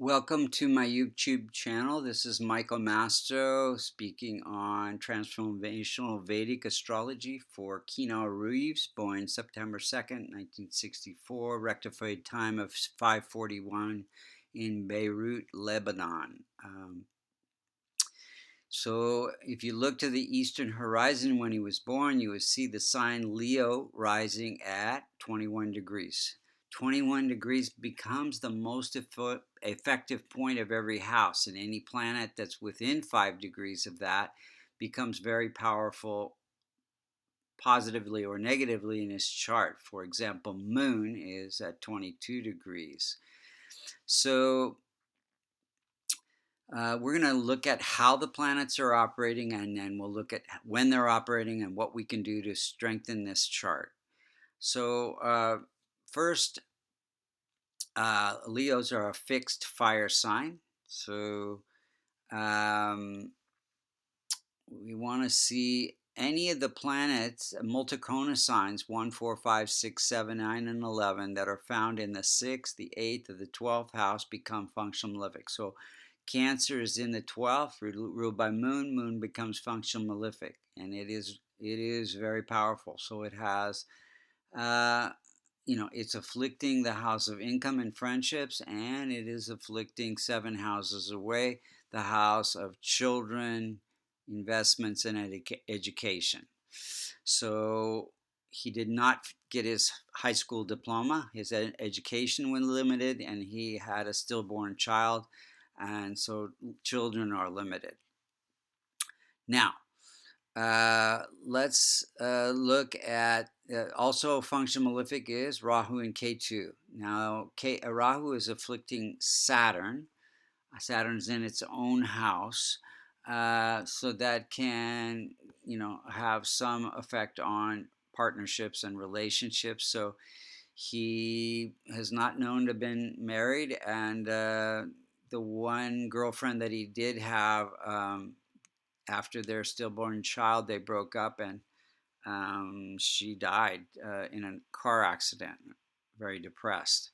Welcome to my YouTube channel. This is Michael Mastro speaking on transformational Vedic astrology for Keanu Reeves, born September 2nd, 1964, rectified time of 5:41 in Beirut, Lebanon. So if you look to the eastern horizon when he was born, you would see the sign Leo rising at 21 degrees. 21 degrees becomes the most effective point of every house, and any planet that's within 5 degrees of that becomes very powerful positively or negatively in his chart. For example, Moon is at 22 degrees. So we're going to look at how the planets are operating, and then we'll look at when they're operating and what we can do to strengthen this chart. So first, Leos are a fixed fire sign. So we want to see any of the planets, multicona signs, 1, 4, 5, 6, 7, 9, and 11, that are found in the 6th, the 8th, or the 12th house become functional malefic. So Cancer is in the 12th, ruled by Moon. Moon becomes functional malefic, and it is very powerful. So it has, it's afflicting the house of income and friendships, and it is afflicting 7 houses away, the house of children, investments, and education. So he did not get his high school diploma. His education was limited, and he had a stillborn child, and so children are limited. Now, let's look at also functional malefic is Rahu and Ketu. Now, Rahu is afflicting Saturn. Saturn's in its own house, so that can have some effect on partnerships and relationships. So he has not known to have been married, and the one girlfriend that he did have, after their stillborn child, they broke up, and she died in a car accident, very depressed.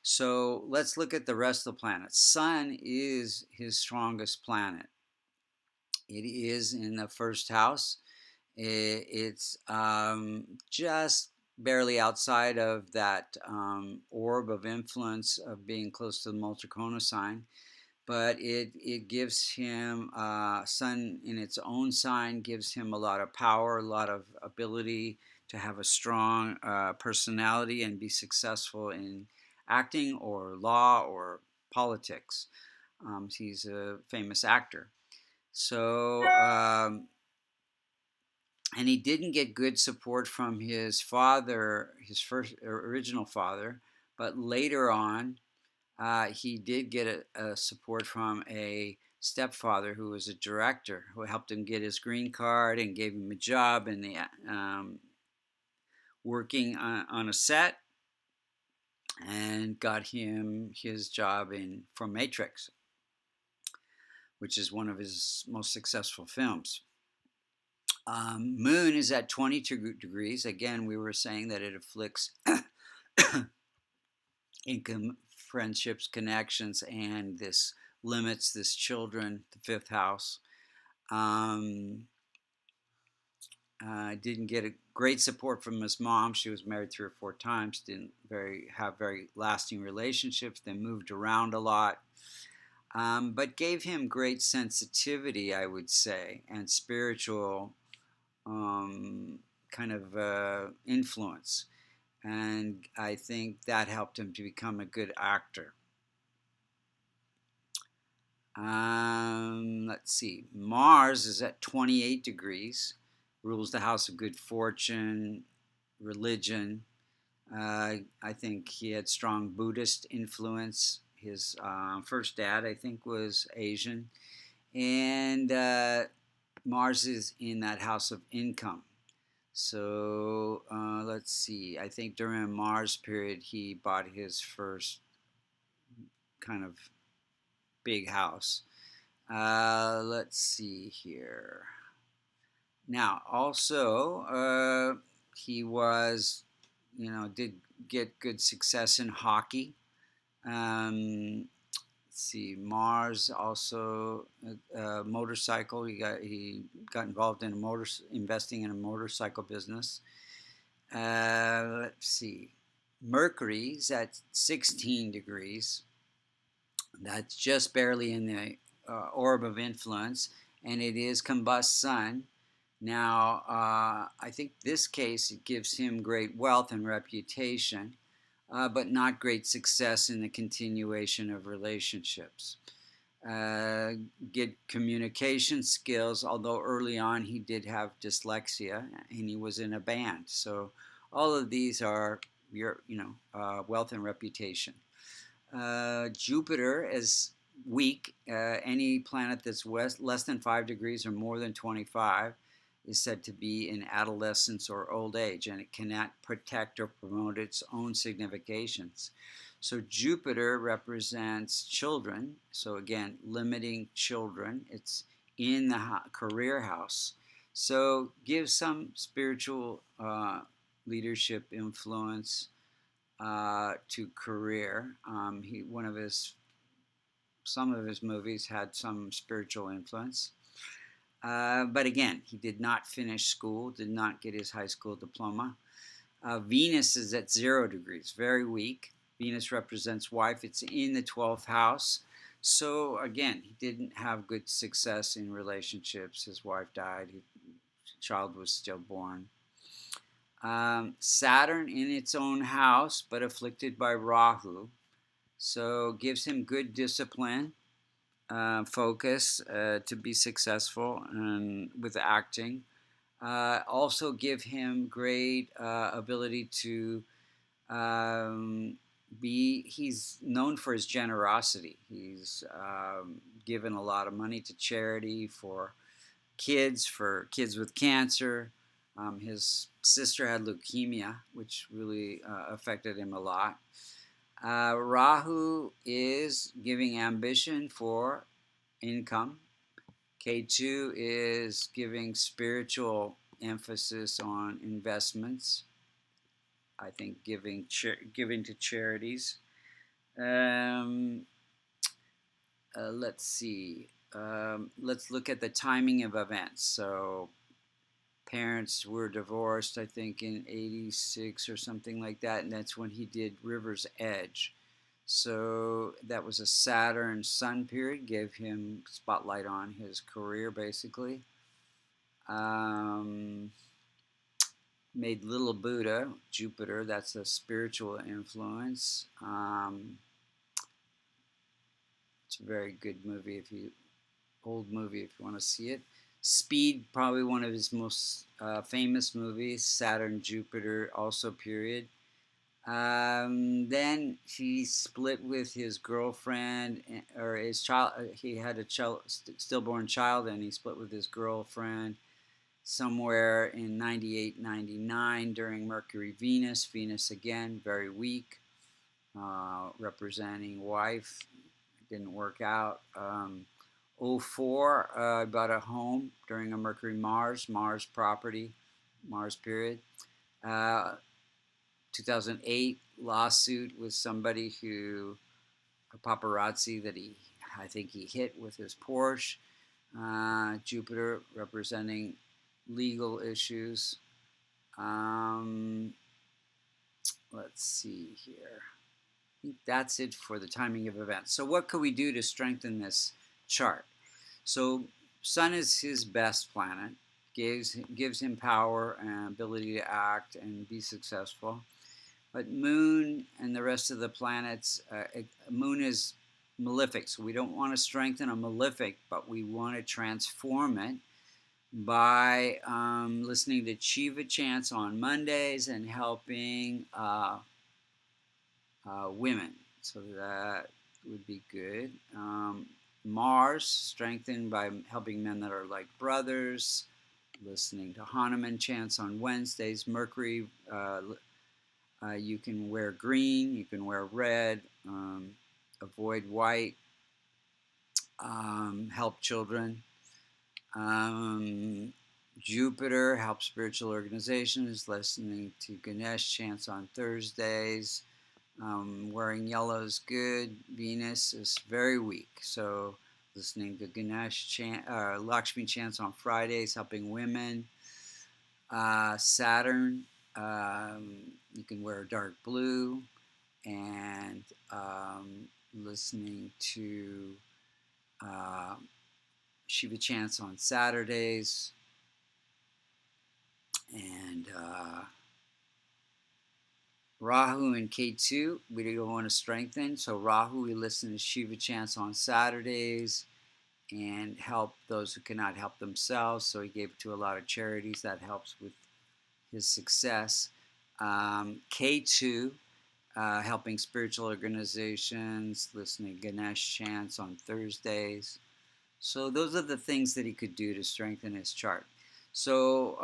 So let's look at the rest of the planets. Sun is his strongest planet. It is in the first house. It's just barely outside of that orb of influence of being close to the Multicona sign, but it gives him, Sun in its own sign gives him a lot of power, a lot of ability to have a strong personality and be successful in acting or law or politics. He's a famous actor. So, and he didn't get good support from his father, his first original father, but later on, he did get a support from a stepfather who was a director who helped him get his green card and gave him a job in the working on a set, and got him his job for Matrix, which is one of his most successful films. Moon is at 22 degrees. Again, we were saying that it afflicts income, friendships, connections, and this limits this children, the 5th house. Didn't get a great support from his mom. She was married 3 or 4 times, didn't have very lasting relationships, then moved around a lot. But gave him great sensitivity, I would say, and spiritual kind of influence. And I think that helped him to become a good actor. Let's see. Mars is at 28 degrees, rules the house of good fortune, religion. I think he had strong Buddhist influence. His first dad, I think, was Asian. And Mars is in that house of income. So let's see. I think during Mars period, he bought his first kind of big house. Let's see here. Now, also, he was, did get good success in hockey. let's see, Mars also motorcycle. He got involved in investing in a motorcycle business. Let's see, Mercury's at 16 degrees. That's just barely in the orb of influence, and it is combust Sun. Now, I think this case it gives him great wealth and reputation, but not great success in the continuation of relationships. Good communication skills, although early on he did have dyslexia and he was in a band. So all of these are wealth and reputation. Jupiter is weak. Any planet that's less than 5 degrees or more than 25 is said to be in adolescence or old age, and it cannot protect or promote its own significations. So Jupiter represents children. So again, limiting children. It's in the career house. So give some spiritual leadership influence to career. Some of his movies had some spiritual influence. But again, he did not finish school, did not get his high school diploma. Venus is at 0 degrees, very weak. Venus represents wife. It's in the 12th house. So again, he didn't have good success in relationships. His wife died. His child was stillborn. Saturn in its own house, but afflicted by Rahu. So gives him good discipline, focus to be successful and with acting. Also give him great ability to he's known for his generosity. He's given a lot of money to charity for kids with cancer. His sister had leukemia, which really affected him a lot. Rahu is giving ambition for income. Ketu is giving spiritual emphasis on investments. I think giving to charities. Let's see. Let's look at the timing of events. So parents were divorced, I think, in 86 or something like that, and that's when he did River's Edge. So that was a Saturn Sun period, gave him spotlight on his career, basically. Made Little Buddha, Jupiter, that's a spiritual influence. It's a very good movie old movie if you want to see it. Speed, probably one of his most famous movies. Saturn, Jupiter, also period. Then he split with his girlfriend, or his child. He had a stillborn child, and he split with his girlfriend somewhere in 98, 99 during Mercury, Venus. Venus again, very weak, representing wife. It didn't work out. 04, I bought a home during a Mercury Mars property, Mars period. 2008 lawsuit with somebody a paparazzi that I think he hit with his Porsche. Jupiter representing legal issues. Let's see here. I think that's it for the timing of events. So what could we do to strengthen this chart? So Sun is his best planet, gives him power and ability to act and be successful. But Moon and the rest of the planets, Moon is malefic, so we don't want to strengthen a malefic, but we want to transform it by listening to Shiva chants on Mondays and helping women. So that would be good. Mars, strengthened by helping men that are like brothers, listening to Hanuman chants on Wednesdays. Mercury, you can wear green, you can wear red, avoid white, help children. Jupiter helps spiritual organizations, listening to Ganesh chants on Thursdays. Wearing yellow is good. Venus is very weak. So listening to Lakshmi chants on Fridays, helping women. Saturn, you can wear dark blue, and listening to uh, Shiva chants on Saturdays, and Rahu and Ketu, we don't want to strengthen. So Rahu, we listen to Shiva chants on Saturdays and help those who cannot help themselves. So he gave it to a lot of charities. That helps with his success. K2, helping spiritual organizations, listening to Ganesh chants on Thursdays. So those are the things that he could do to strengthen his chart. So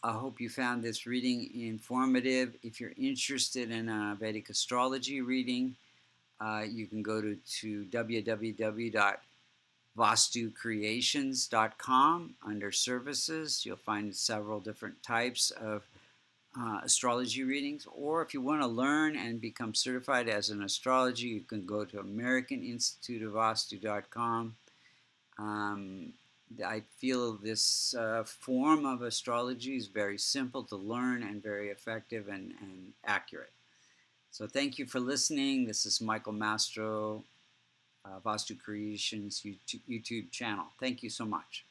I hope you found this reading informative. If you're interested in a Vedic astrology reading, you can go to www.vastucreations.com. Under services, you'll find several different types of astrology readings. Or if you want to learn and become certified as an astrologer, you can go to American Institute of Vastu.com. I feel this form of astrology is very simple to learn and very effective and accurate. So thank you for listening. This is Michael Mastro, Vastu Creations YouTube channel. Thank you so much.